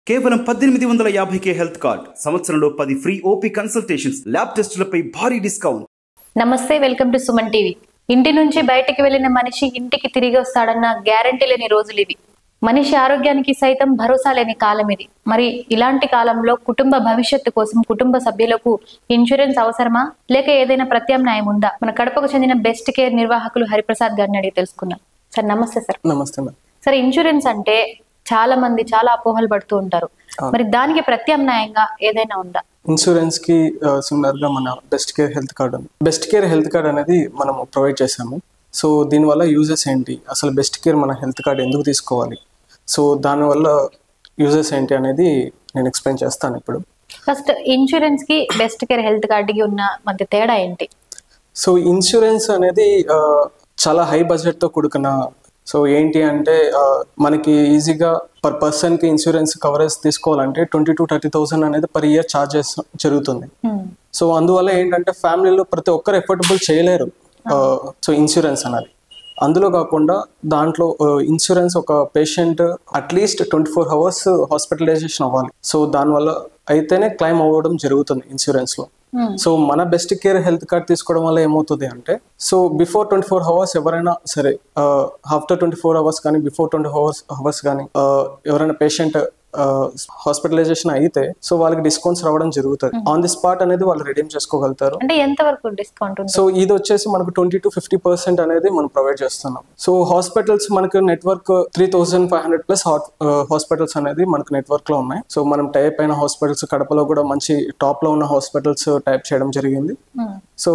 కేవలం 1850కే health card, సంవత్సరంలో 10 free OP consultations, lab టెస్టులపై భారీ డిస్కౌంట్. నమస్తే, వెల్కమ్ టు సుమన్ టీవీ. ఇంటి నుంచి బయటికి వెళ్లిన మనిషి ఇంటికి తిరిగి వస్తాడన్న గ్యారంటీ లేని రోజులు ఇవి. మనిషి ఆరోగ్యానికి సైతం భరోసా లేని కాలం ఇది. మరి ఇలాంటి కాలంలో కుటుంబ భవిష్యత్తు కోసం కుటుంబ సభ్యులకు ఇన్సూరెన్స్ అవసరమా, లేక ఏదైనా ప్రత్యామ్నాయం ఉందా? మన కడపకు చెందిన బెస్ట్ కేర్ నిర్వాహకులు హరిప్రసాద్ గారిని అడిగి తెలుసుకున్నాం. సార్ నమస్తే. సార్ నమస్తే మేడం. సార్, ఇన్సూరెన్స్ అంటే చాలా మంది చాలా అపోహలు పడుతూ ఉంటారు. మరి దానికి ప్రత్యామ్నాయంగా ఏదైనా ఉందా? ఇన్సూరెన్స్ కి సిమిలర్ గా మన బెస్ట్ కేర్ హెల్త్ కార్డ్ ఉంది. బెస్ట్ కేర్ హెల్త్ కార్డ్ అనేది మనం ప్రొవైడ్ చేసాము. సో దీనివల్ల యూజెస్ ఏంటి, అసలు బెస్ట్ కేర్ మన హెల్త్ కార్డ్ ఎందుకు తీసుకోవాలి, సో దానివల్ల యూజెస్ ఏంటి అనేది నేను ఎక్స్ప్లెయిన్ చేస్తాను ఇప్పుడు. ఫస్ట్, ఇన్సూరెన్స్ కి బెస్ట్ కేర్ హెల్త్ కార్డ్ కి ఉన్న మధ్య తేడా ఏంటి? సో ఇన్సూరెన్స్ అనేది చాలా హై బడ్జెట్ తో కూడుకున్న, సో ఏంటి అంటే మనకి ఈజీగా పర్ పర్సన్కి ఇన్సూరెన్స్ కవరేజ్ తీసుకోవాలంటే 20,000 to 30,000 అనేది పర్ ఇయర్ ఛార్జెస్ జరుగుతుంది. సో అందువల్ల ఏంటంటే ఫ్యామిలీలో ప్రతి ఒక్కరు ఎఫోర్డబుల్ చేయలేరు సో ఇన్సూరెన్స్ అనేది. అందులో కాకుండా దాంట్లో ఇన్సూరెన్స్ ఒక పేషెంట్ అట్లీస్ట్ 24 hours హాస్పిటలైజేషన్ అవ్వాలి. సో దానివల్ల అయితేనే క్లెయిమ్ అవ్వడం జరుగుతుంది ఇన్సూరెన్స్లో. సో మన బెస్ట్ కేర్ హెల్త్ కార్డ్ తీసుకోవడం వల్ల ఏమవుతుంది అంటే, సో బిఫోర్ 24 hours ఎవరైనా సరే, ఆఫ్టర్ 24 hours కానీ బిఫోర్ 24 hours కానీ ఎవరైనా పేషెంట్ హాస్పిటలైజేషన్ అయితే సో వాళ్ళకి డిస్కౌంట్స్ రావడం జరుగుతుంది. ఆన్ ది స్పాట్ అనేది వాళ్ళు రిడీమ్ చేసుకోగలుగుతారు. అంటే ఎంత వరకు డిస్కౌంట్? సో ఇది వచ్చేసి మనకు 20 to 50% అనేది మనం ప్రొవైడ్ చేస్తున్నాం. సో హాస్పిటల్స్ మనకు నెట్వర్క్ 3,500 ప్లస్ హాస్పిటల్స్ అనేది మనకు నెట్వర్క్ లో ఉన్నాయి. సో మనం టైప్ అయిన హాస్పిటల్స్ కడపలో కూడా మంచి టాప్ లో ఉన్న హాస్పిటల్స్ టైప్ చేయడం జరిగింది. సో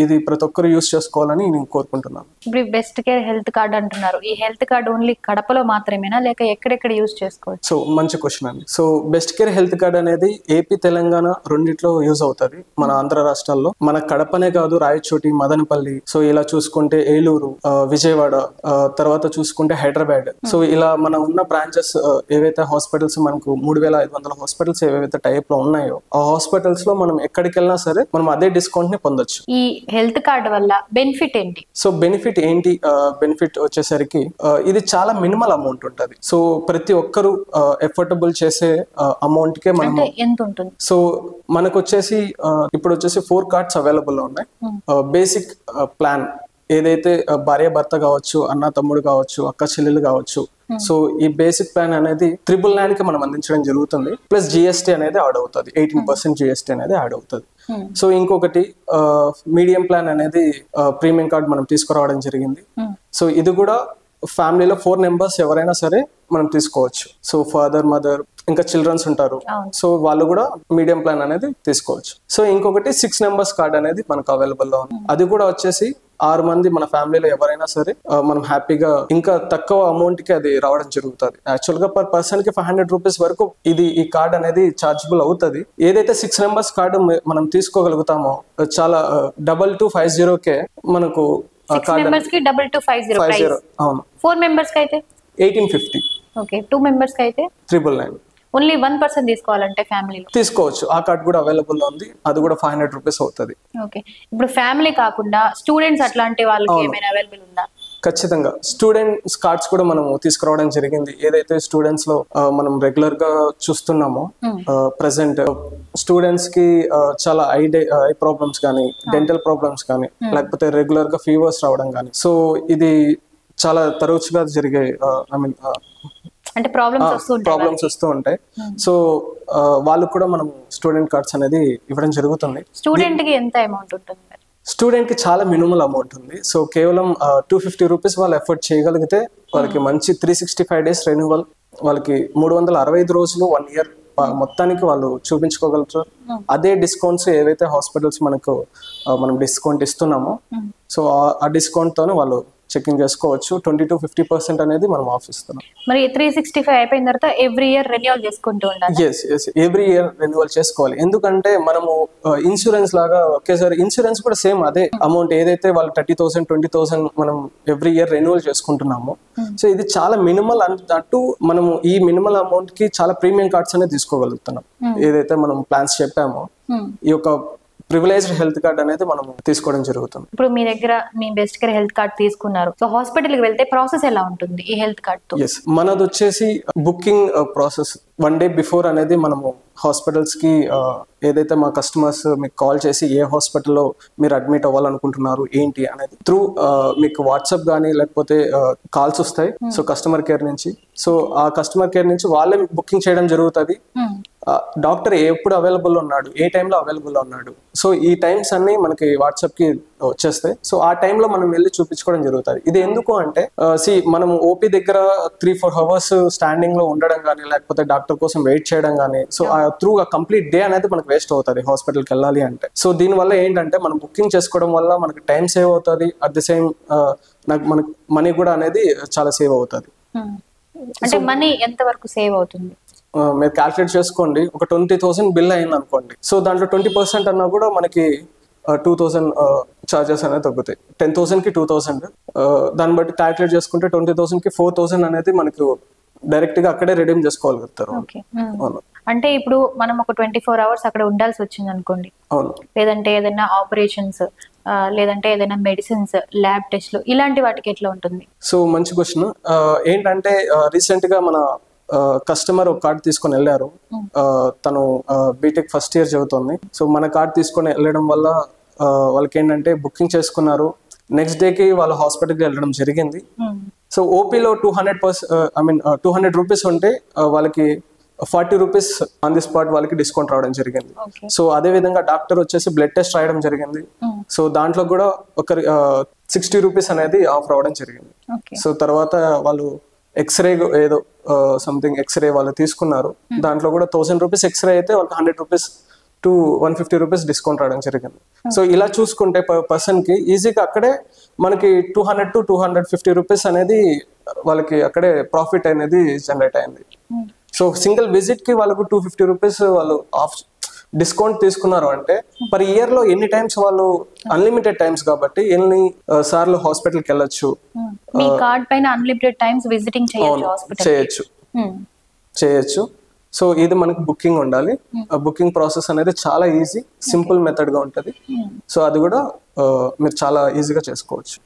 ఇది ప్రతి ఒక్కరు యూస్ చేసుకోవాలని నేను కోరుకుంటున్నాను. ఇప్పుడు బెస్ట్ కేర్ హెల్త్ కార్డ్ అంటున్నారు, ఈ హెల్త్ కార్డ్ ఓన్లీ కడపలో మాత్రమేనా, లేక ఎక్కడెక్కడ యూస్ చేసుకోవచ్చు? సో మంచి క్వశ్చన్ అండి. So best care health card అనేది ఏపీ తెలంగాణ రెండిట్లో యూజ్ అవుతుంది. మన ఆంధ్ర రాష్ట్రాల్లో మన కడపనే కాదు, రాయచోటి, మదనపల్లి, సో ఇలా చూసుకుంటే ఏలూరు, విజయవాడ, తర్వాత చూసుకుంటే హైదరాబాద్, సో ఇలా మన ఉన్న బ్రాంచెస్ ఏవైతే హాస్పిటల్స్ మనకు 3,500 హాస్పిటల్స్ ఏవైతే టైప్ లో ఉన్నాయో ఆ హాస్పిటల్స్ లో మనం ఎక్కడికి వెళ్ళినా సరే మనం అదే డిస్కౌంట్ ని పొందొచ్చు. ఈ హెల్త్ కార్డ్ వల్ల బెనిఫిట్ ఏంటి? సో బెనిఫిట్ ఏంటి, బెనిఫిట్ వచ్చేసరికి ఇది చాలా మినిమల్ అమౌంట్ ఉంటుంది. సో ప్రతి ఒక్కరు ఎఫోర్డబుల్ చేసే అమౌంట్ కే మనం ఎంత ఉంటుంది? సో మనకు వచ్చేసి ఇప్పుడు వచ్చేసి 4 కార్డ్స్ అవైలబుల్ ఉన్నాయి. బేసిక్ ప్లాన్ ఏదైతే భార్య భర్త కావచ్చు, అన్న తమ్ముడు కావచ్చు, అక్క చెల్లెలు కావచ్చు, సో ఈ బేసిక్ ప్లాన్ అనేది 999 కి మనం అందించడం జరుగుతుంది. ప్లస్ జిఎస్టీ అనేది యాడ్ అవుతుంది, 18% జిఎస్టీ అనేది యాడ్ అవుతుంది. సో ఇంకొకటి మీడియం ప్లాన్ అనేది ప్రీమియం కార్డ్ మనం తీసుకురావడం జరిగింది. సో ఇది కూడా ఫ్యామిలీలో 4 members ఎవరైనా సరే మనం తీసుకోవచ్చు. సో ఫాదర్, మదర్, ఇంకా చిల్డ్రన్స్ ఉంటారు, సో వాళ్ళు కూడా మీడియం ప్లాన్ అనేది తీసుకోవచ్చు. సో ఇంకొకటి 6 members కార్డ్ అనేది మనకు అవైలబుల్ లో ఉంది. అది కూడా వచ్చేసి 6 మంది మన ఫ్యామిలీలో ఎవరైనా సరే మనం హ్యాపీగా ఇంకా తక్కువ అమౌంట్ కి అది రావడం జరుగుతుంది. యాక్చువల్ గా పర్ పర్సన్ కి 500 రూపీస్ వరకు ఈ కార్డ్ అనేది చార్జబుల్ అవుతుంది. ఏదైతే 6 members కార్డు మనం తీసుకోగలుగుతామో చాలా 2250 మనకు 6 members కి 2250 ప్రైస్. అవును. 4 members కి అయితే 1850. ఓకే. 2 members కి అయితే 999. ఓన్లీ 1 person తీసుకోవాలంటే ఫ్యామిలీలో తీసుకోవచ్చు. ఆ కార్డ్ కూడా అవైలబుల్ ఉంది. అది కూడా 500 రూపీస్ అవుతుంది. ఓకే. ఇప్పుడు ఫ్యామిలీ కాకుండా స్టూడెంట్స్ అట్లాంటి వాళ్ళకి ఏమైనా అవైలబుల్ ఉందా? ఖచ్చితంగా స్టూడెంట్స్ కార్డ్స్ కూడా మనం తీసుకురావడం జరిగింది. ఏదైతే స్టూడెంట్స్ లో మనం రెగ్యులర్ గా చూస్తున్నామో ప్రెసెంట్ స్టూడెంట్స్ కి చాలా ఐ ప్రాబ్లమ్స్ కానీ, డెంటల్ ప్రాబ్లమ్స్ కానీ, లేకపోతే రెగ్యులర్ గా ఫీవర్స్ రావడం కానీ, సో ఇది చాలా తరచుగా జరిగే అంటే ప్రాబ్లమ్స్ వస్తూ ఉంటాయి. సో వాళ్ళకు కూడా మనం స్టూడెంట్ కార్డ్స్ అనేది ఇవ్వడం జరుగుతుంది. స్టూడెంట్ కి ఎంత అమౌంట్ ఉంటుంది? స్టూడెంట్ కి చాలా మినిమల్ అమౌంట్ ఉంది. సో కేవలం 250 రూపీస్ వాళ్ళు ఎఫర్ట్ చేయగలిగితే వాళ్ళకి మంచి 365 days రెన్యువల్, వాళ్ళకి 365 రోజులు 1 year మొత్తానికి వాళ్ళు చూపించుకోగలుగుతారు. అదే డిస్కౌంట్స్ ఏవైతే హాస్పిటల్స్ మనం డిస్కౌంట్ ఇస్తున్నామో సో ఆ డిస్కౌంట్ తోనే వాళ్ళు చెకింగ్ చేసుకోవచ్చు. 20 to 50% అనేది మనం ఆఫ్ ఇస్తున్నాం. మరి 365 అయిపోయిన తర్వాత ఎవ్రీ ఇయర్ రెన్యువల్ చేసుకుంటూ ఉండాలి? ఎస్, ఎవ్రీ ఇయర్ రెన్యువల్ చేసుకోవాలి. ఎందుకంటే మనము ఇన్సూరెన్స్ లాగా ఒకేసారి ఇన్సూరెన్స్ కూడా సేమ్ అదే అమౌంట్ ఏదైతే వాళ్ళు 30,000 20,000 మనం ఎవ్రీ ఇయర్ రెన్యువల్ చేసుకుంటున్నాము. సో ఇది చాలా మినిమల్ అన్నట్టు మనము ఈ మినిమల్ అమౌంట్ కి చాలా ప్రీమియం కార్డ్స్ అనేది తీసుకోగలుగుతున్నాం. ఏదైతే మనం ప్లాన్స్ చెప్పామో ఈ యొక్క ప్రివిలేజ్డ్ హెల్త్ కార్డ్ అనేది మనం తీసుకోవడం జరుగుతుంది. ఇప్పుడు మీ దగ్గర మీ బెస్ట్ కేర్ హెల్త్ కార్డ్ తీసుకున్నారు, సో హాస్పిటల్కి వెళ్తే ప్రాసెస్ ఎలా ఉంటుంది ఈ హెల్త్ కార్డ్ తో? ఎస్, మనది వచ్చేసి బుకింగ్ ప్రాసెస్ 1 day బిఫోర్ అనేది మనము హాస్పిటల్స్ కి ఏదైతే మా కస్టమర్స్ మీకు కాల్ చేసి ఏ హాస్పిటల్లో మీరు అడ్మిట్ అవ్వాలనుకుంటున్నారు ఏంటి అనేది త్రూ మీకు వాట్సాప్ కానీ లేకపోతే కాల్స్ వస్తాయి. సో కస్టమర్ కేర్ నుంచి, సో ఆ కస్టమర్ కేర్ నుంచి వాళ్ళే బుకింగ్ చేయడం జరుగుతుంది. డాక్టర్ ఎప్పుడు అవైలబుల్ ఉన్నాడు, ఏ టైంలో అవైలబుల్ ఉన్నాడు, సో ఈ టైమ్స్ అన్ని మనకి వాట్సాప్ కి వచ్చేస్తాయి. సో ఆ టైంలో మనం వెళ్ళి చూపించుకోవడం జరుగుతుంది. ఇది ఎందుకు అంటే మనం ఓపీ దగ్గర 3-4 hours స్టాండింగ్ లో ఉండడం కానీ లేకపోతే డాక్టర్ కోసం వెయిట్ చేయడం కానీ, సో త్రూ ఆ కంప్లీట్ డే అనేది మనకు వేస్ట్ అవుతుంది హాస్పిటల్కి వెళ్ళాలి అంటే. సో దీనివల్ల ఏంటంటే మనం బుకింగ్ చేసుకోవడం వల్ల మనకి టైం సేవ్ అవుతుంది, అట్ ది సేమ్ మనకి మనీ కూడా అనేది చాలా సేవ్ అవుతుంది. అంటే మనీ ఎంత వరకు సేవ్ అవుతుంది మీరు క్యాల్కులేట్ చేసుకోండి. ఒక 20,000 బిల్ అయింది అనుకోండి, సో దాంట్లో 20% అన్నా కూడా మనకి 2,000 చార్జెస్ అనేది తగ్గుతాయి. 10,000కి 2,000, దాన్ని బట్టి క్యాల్కులేట్ చేసుకుంటే 20,000కి 4,000 అనేది మనకు డైరెక్ట్ గా అక్కడే రిడీమ్ చేసుకోగలుగుతారు. అంటే ఇప్పుడు మనం ఒక 24 hours అక్కడ ఉండాల్సి వచ్చింది అనుకోండి, లేదంటే ఏదైనా ఆపరేషన్స్ లేదంటే ఏదైనా మెడిసిన్స్, ల్యాబ్ టెస్ట్లు ఇలాంటి వాటికి ఎట్లా ఉంటుంది? సో మంచి క్వశ్చన్. ఏంటంటే రీసెంట్ గా మన కస్టమర్ ఒక కార్డ్ తీసుకొని వెళ్ళారు. తను బీటెక్ ఫస్ట్ ఇయర్ చదువుతుంది. సో మన కార్డ్ తీసుకొని వెళ్ళడం వల్ల వాళ్ళకి ఏంటంటే బుకింగ్ చేసుకున్నారు, నెక్స్ట్ డేకి వాళ్ళ హాస్పిటల్కి వెళ్ళడం జరిగింది. సో ఓపీలో 200 రూపీస్ ఉంటే వాళ్ళకి 40 రూపీస్ ఆన్ ది స్పాట్ వాళ్ళకి డిస్కౌంట్ రావడం జరిగింది. సో అదే విధంగా డాక్టర్ వచ్చేసి బ్లడ్ టెస్ట్ రాయడం జరిగింది. సో దాంట్లో కూడా ఒక 60 రూపీస్ అనేది ఆఫ్ రావడం జరిగింది. సో తర్వాత వాళ్ళు ఎక్స్రే ఏదో సంథింగ్ ఎక్స్రే వాళ్ళు తీసుకున్నారు, దాంట్లో కూడా 1000 రూపీస్ ఎక్స్రే అయితే వాళ్ళకి 100 రూపీస్ టు 150 రూపీస్ డిస్కౌంట్ రావడం జరిగింది. సో ఇలా చూసుకుంటే పర్సన్ కి ఈజీగా అక్కడే మనకి 200 to 250 రూపీస్ అనేది వాళ్ళకి అక్కడే ప్రాఫిట్ అనేది జనరేట్ అయింది. సో సింగిల్ విజిట్ కి వాళ్ళకు 250 రూపీస్ వాళ్ళు ఆఫ్ డిస్కౌంట్ తీసుకున్నారు అంటే పర్ ఇయర్ లో ఎన్ని టైమ్స్ వాళ్ళు అన్లిమిటెడ్ టైమ్స్ కాబట్టి ఎన్ని సార్లు హాస్పిటల్ కి వెళ్ళొచ్చు. మీ కార్డ్ పైన అన్లిమిటెడ్ టైమ్స్ విజిటింగ్ చేయొచ్చు. సో ఇది మనకి బుకింగ్ ఉండాలి. బుకింగ్ ప్రాసెస్ అనేది చాలా ఈజీ, సింపుల్ మెథడ్ గా ఉంటది. సో అది కూడా మీరు చాలా ఈజీగా చేసుకోవచ్చు.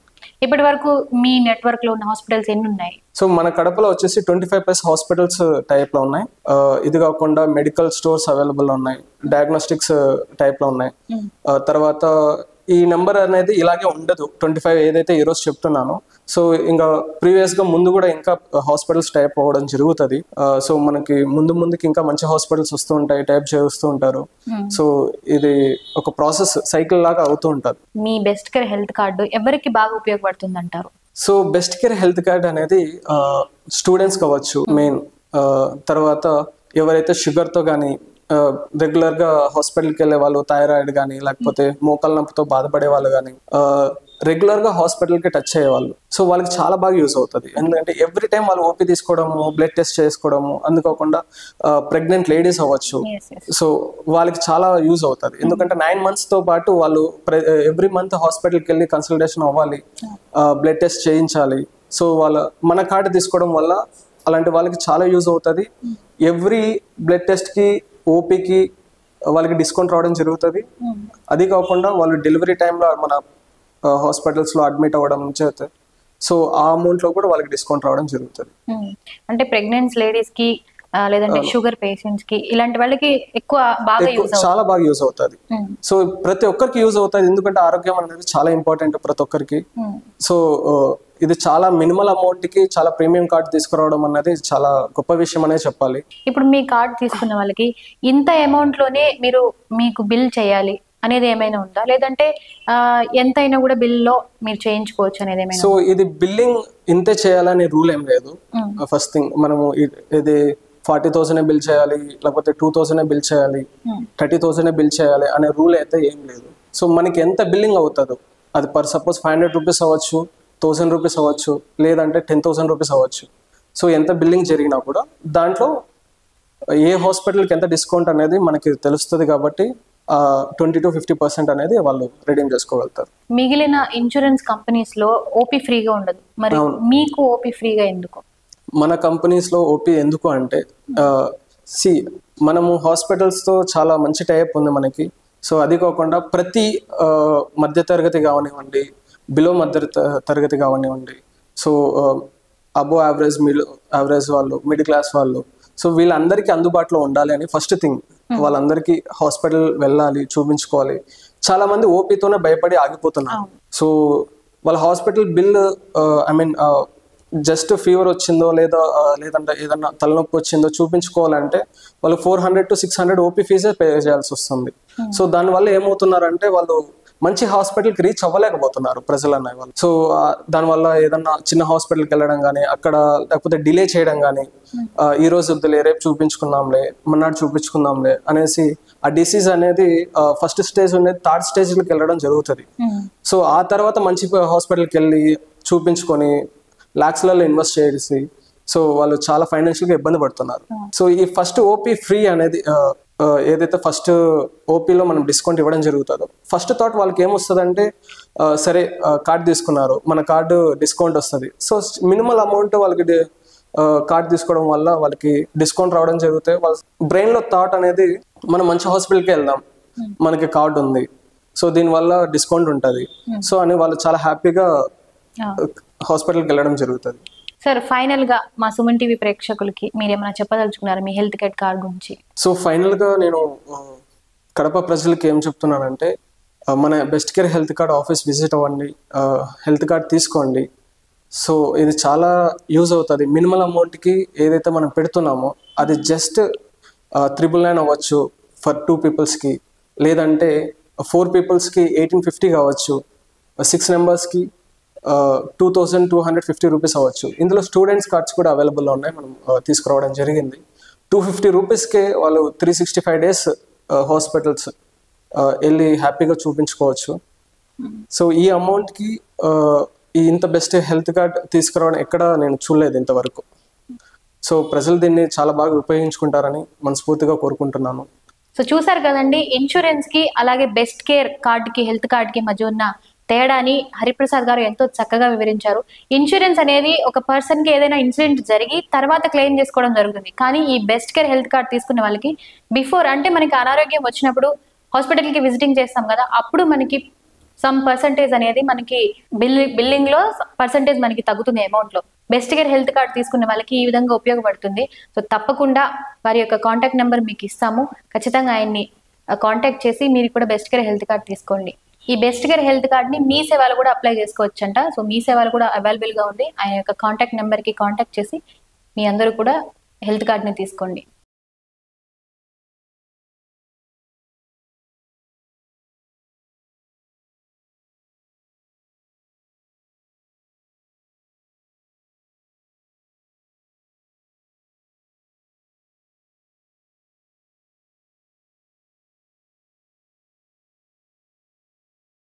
ఇప్పటి వరకు మీ నెట్వర్క్ లో ఉన్న హాస్పిటల్స్ ఎన్ని ఉన్నాయి? సో మన కడపలో వచ్చేసి 25+ హాస్పిటల్స్ టైప్ లో ఉన్నాయి. ఇది కాకుండా మెడికల్ స్టోర్స్ అవైలబుల్ ఉన్నాయి, డయాగ్నోస్టిక్స్ టైప్ లో ఉన్నాయి. తర్వాత ఈ నెంబర్ అనేది ఇలాగే ఉండదు, 25 ఏదైతే ఈ రోజు చెప్తున్నానో. సో ఇంకా ప్రీవియస్ గా ముందు కూడా ఇంకా హాస్పిటల్స్ టైప్ అవ్వడం జరుగుతుంది. సో మనకి ముందుకి ఇంకా మంచి హాస్పిటల్స్ వస్తూ ఉంటాయి, టైప్ చేస్తూ ఉంటారు. సో ఇది ఒక ప్రాసెస్ సైకిల్ లాగా అవుతూ ఉంటుంది. మీ బెస్ట్ కేర్ హెల్త్ కార్డు ఎవరికి బాగా ఉపయోగపడుతుంది అంటారు? So best care health card అనేది స్టూడెంట్స్ కావచ్చు మెయిన్, తర్వాత ఎవరైతే షుగర్ తో కానీ రెగ్యులర్ గా హాస్పిటల్కి వెళ్ళే వాళ్ళు, థైరాయిడ్ కానీ లేకపోతే మోకాళ్ళ నొప్పితో బాధపడే వాళ్ళు కానీ రెగ్యులర్ గా హాస్పిటల్ కి టచ్ అయ్యేవాళ్ళు, సో వాళ్ళకి చాలా బాగా యూజ్ అవుతుంది. ఎందుకంటే ఎవ్రీ టైం వాళ్ళు ఓపీ తీసుకోవడము, బ్లడ్ టెస్ట్ చేసుకోవడము, అందుకోకుండా ప్రెగ్నెంట్ లేడీస్ అవ్వచ్చు, సో వాళ్ళకి చాలా యూజ్ అవుతుంది. ఎందుకంటే 9 months తో పాటు వాళ్ళు ఎవ్రీ మంత్ హాస్పిటల్కి వెళ్ళి కన్సల్టేషన్ అవ్వాలి, బ్లడ్ టెస్ట్ చేయించాలి. సో మన కార్డు తీసుకోవడం వల్ల అలాంటి వాళ్ళకి చాలా యూజ్ అవుతుంది. ఎవ్రీ బ్లడ్ టెస్ట్ కి, ఓపీకి వాళ్ళకి డిస్కౌంట్ రావడం జరుగుతుంది. అది కాకుండా వాళ్ళు డెలివరీ టైంలో మన హాస్పిటల్స్ లో అడ్మిట్ అవ్వడం చేస్తే సో ఆ అమౌంట్ లో కూడా వాళ్ళకి డిస్కౌంట్ రావడం జరుగుతుంది. అంటే ప్రెగ్నెంట్ లేడీస్ కి లేదంటే షుగర్ పేషెంట్స్ కి ఇలాంటి వాళ్ళకి ఎక్కువ బాగా చాలా బాగా యూజ్ అవుతుంది. సో ప్రతి ఒక్కరికి యూజ్ అవుతుంది, ఎందుకంటే ఆరోగ్యం అనేది చాలా ఇంపార్టెంట్ ప్రతి ఒక్కరికి. సో ఇది చాలా మినిమల్ అమౌంట్ కి చాలా ప్రీమియం కార్డ్ తీసుకురావడం అనేది చాలా గొప్ప విషయం అనే చెప్పాలి. ఇప్పుడు మీ కార్డ్ తీసుకున్న వాళ్ళకి ఇంత అమౌంట్ లోనే మీకు బిల్ చేయాలి అనేది ఏమైనా ఉందా, లేదంటే ఎంతైనా కూడా బిల్లో మీరు చేయించుకోవచ్చు అనేది ఏమైనా? సో ఇది బిల్లింగ్ ఇంతే చేయాలనే రూల్ ఏం లేదు. ఫస్ట్ థింగ్ మనము ఇది 40,000 బిల్ చేయాలి, లేకపోతే 2,000 బిల్ చేయాలి, 30,000 బిల్ చేయాలి అనే రూల్ అయితే ఏం లేదు. సో మనకి ఎంత బిల్లింగ్ అవుతుందో అది సపోజ్ 500 రూపీస్ అవ్వచ్చు, 1000 రూపీస్ అవ్వచ్చు, లేదంటే 10,000 రూపీస్ అవ్వచ్చు. సో ఎంత బిల్లింగ్ జరిగినా కూడా దాంట్లో ఏ హాస్పిటల్కి ఎంత డిస్కౌంట్ అనేది మనకి తెలుస్తుంది కాబట్టి 20 to 50% అనేది వాళ్ళు రిడీమ్ చేసుకోగలుగుతారు. మిగిలిన ఇన్సూరెన్స్ కంపెనీస్ లో ఓపీ ఫ్రీగా ఉండదు, మరి మీకు ఓపీ ఫ్రీగా ఎందుకు? మన కంపెనీస్ లో ఓపీ ఎందుకు అంటే మనము హాస్పిటల్స్ తో చాలా మంచి టైప్ ఉంది మనకి. సో అది కాకుండా ప్రతి మధ్యతరగతి కావనివ్వండి, బిలో మధ్య తరగతి కావనివ్వండి, సో అబో యావరేజ్ యావరేజ్ వాళ్ళు, మిడిల్ క్లాస్ వాళ్ళు, సో వీళ్ళందరికీ అందుబాటులో ఉండాలి అని ఫస్ట్ థింగ్. వాళ్ళందరికీ హాస్పిటల్ వెళ్ళాలి, చూపించుకోవాలి. చాలా మంది ఓపీతోనే భయపడి ఆగిపోతున్నారు. సో వాళ్ళ హాస్పిటల్ బిల్ జస్ట్ ఫీవర్ వచ్చిందో లేదంటే ఏదన్నా తలనొప్పి వచ్చిందో చూపించుకోవాలంటే వాళ్ళు 400 to 600 ఓపీ ఫీజే పే చేయాల్సి వస్తుంది. సో దానివల్ల ఏమవుతున్నారంటే వాళ్ళు మంచి హాస్పిటల్కి రీచ్ అవ్వలేకపోతున్నారు ప్రజలు అనేవాళ్ళు. సో దానివల్ల ఏదన్నా చిన్న హాస్పిటల్కి వెళ్ళడం కానీ, అక్కడ లేకపోతే డిలే చేయడం కానీ, ఈ రోజు వద్దులే రేపు చూపించుకుందాంలే, మన్నాడు చూపించుకుందాంలే అనేసి ఆ డిసీజ్ అనేది ఫస్ట్ స్టేజ్ అనేది థర్డ్ స్టేజ్కి వెళ్ళడం జరుగుతుంది. సో ఆ తర్వాత మంచి హాస్పిటల్కి వెళ్ళి చూపించుకొని లాక్స్లలో ఇన్వెస్ట్ చేసి సో వాళ్ళు చాలా ఫైనాన్షియల్గా ఇబ్బంది పడుతున్నారు. సో ఈ ఫస్ట్ ఓపీ ఫ్రీ అనేది ఏదైతే ఫస్ట్ ఓపీలో మనం డిస్కౌంట్ ఇవ్వడం జరుగుతుందో, ఫస్ట్ థాట్ వాళ్ళకి ఏమొస్తుందంటే సరే కార్డు తీసుకున్నారు, మన కార్డు డిస్కౌంట్ వస్తుంది. సో మినిమల్ అమౌంట్ వాళ్ళకి కార్డు తీసుకోవడం వల్ల వాళ్ళకి డిస్కౌంట్ రావడం జరుగుతాయి. వాళ్ళ బ్రెయిన్లో థాట్ అనేది మనం మంచి హాస్పిటల్కి వెళ్దాం, మనకి కార్డు ఉంది, సో దీనివల్ల డిస్కౌంట్ ఉంటుంది, సో అని వాళ్ళు చాలా హ్యాపీగా హాస్పిటల్కి వెళ్ళడం జరుగుతుంది. సార్ ఫైనల్ గా మా సుమన్ టీవీ ప్రేక్షకులకి మీరు ఏమైనా చెప్పదలుచుకున్నారు మీ హెల్త్ కేర్ కార్డ్ గురించి? సో ఫైనల్ గా నేను కడప ప్రజలకి ఏం చెప్తున్నానంటే, మన best care health card office visit అవ్వండి, హెల్త్ కార్డ్ తీసుకోండి. సో ఇది చాలా యూజ్ అవుతుంది. మినిమల్ అమౌంట్కి ఏదైతే మనం పెడుతున్నామో అది జస్ట్ 999 అవ్వచ్చు ఫర్ 2 పీపుల్స్కి, లేదంటే 4 పీపుల్స్కి 1850 కావచ్చు, 6 మెంబర్స్కి 2250 రూపీస్ అవ్వచ్చు. ఇందులో స్టూడెంట్స్ కార్డ్స్ కూడా అవైలబుల్లో ఉన్నాయి, మనం తీసుకురావడం జరిగింది. 250 రూపీస్కే వాళ్ళు 365 days హాస్పిటల్స్ వెళ్ళి హ్యాపీగా చూపించుకోవచ్చు. సో ఈ అమౌంట్కి ఇంత బెస్ట్ హెల్త్ కార్డ్ తీసుకురావడం ఎక్కడ నేను చూడలేదు ఇంతవరకు. సో ప్రజలు దీన్ని చాలా బాగా ఉపయోగించుకుంటారని మనస్ఫూర్తిగా కోరుకుంటున్నాను. సో చూసారు కదండి, ఇన్సూరెన్స్ కి అలాగే బెస్ట్ కేర్ కార్డ్కి హెల్త్ కార్డ్కి మధ్య ఉన్న తేడాని హరిప్రసాద్ గారు ఎంతో చక్కగా వివరించారు. ఇన్సూరెన్స్ అనేది ఒక పర్సన్ కి ఏదైనా ఇన్సిడెంట్ జరిగి తర్వాత క్లెయిమ్ చేసుకోవడం జరుగుతుంది. కానీ ఈ బెస్ట్ కేర్ హెల్త్ కార్డ్ తీసుకునే వాళ్ళకి బిఫోర్, అంటే మనకి అనారోగ్యం వచ్చినప్పుడు హాస్పిటల్ కి విజిటింగ్ చేస్తాం కదా, అప్పుడు మనకి సమ్ పర్సంటేజ్ అనేది మనకి బిల్లింగ్ లో పర్సంటేజ్ మనకి తగ్గుతుంది అమౌంట్ లో. బెస్ట్ కేర్ హెల్త్ కార్డ్ తీసుకునే వాళ్ళకి ఈ విధంగా ఉపయోగపడుతుంది. సో తప్పకుండా వారి యొక్క కాంటాక్ట్ నెంబర్ మీకు ఇస్తాము, ఖచ్చితంగా ఆయన్ని కాంటాక్ట్ చేసి మీరు కూడా బెస్ట్ కేర్ హెల్త్ కార్డ్ తీసుకోండి. ఈ బెస్ట్ కేర్ హెల్త్ కార్డ్ ని మీ సేవలు కూడా అప్లై చేసుకోవచ్చంట. సో మీ సేవలు కూడా అవైలబుల్ గా ఉంది. ఆయన యొక్క కాంటాక్ట్ నెంబర్ కి కాంటాక్ట్ చేసి మీ అందరూ కూడా హెల్త్ కార్డ్ ని తీసుకోండి.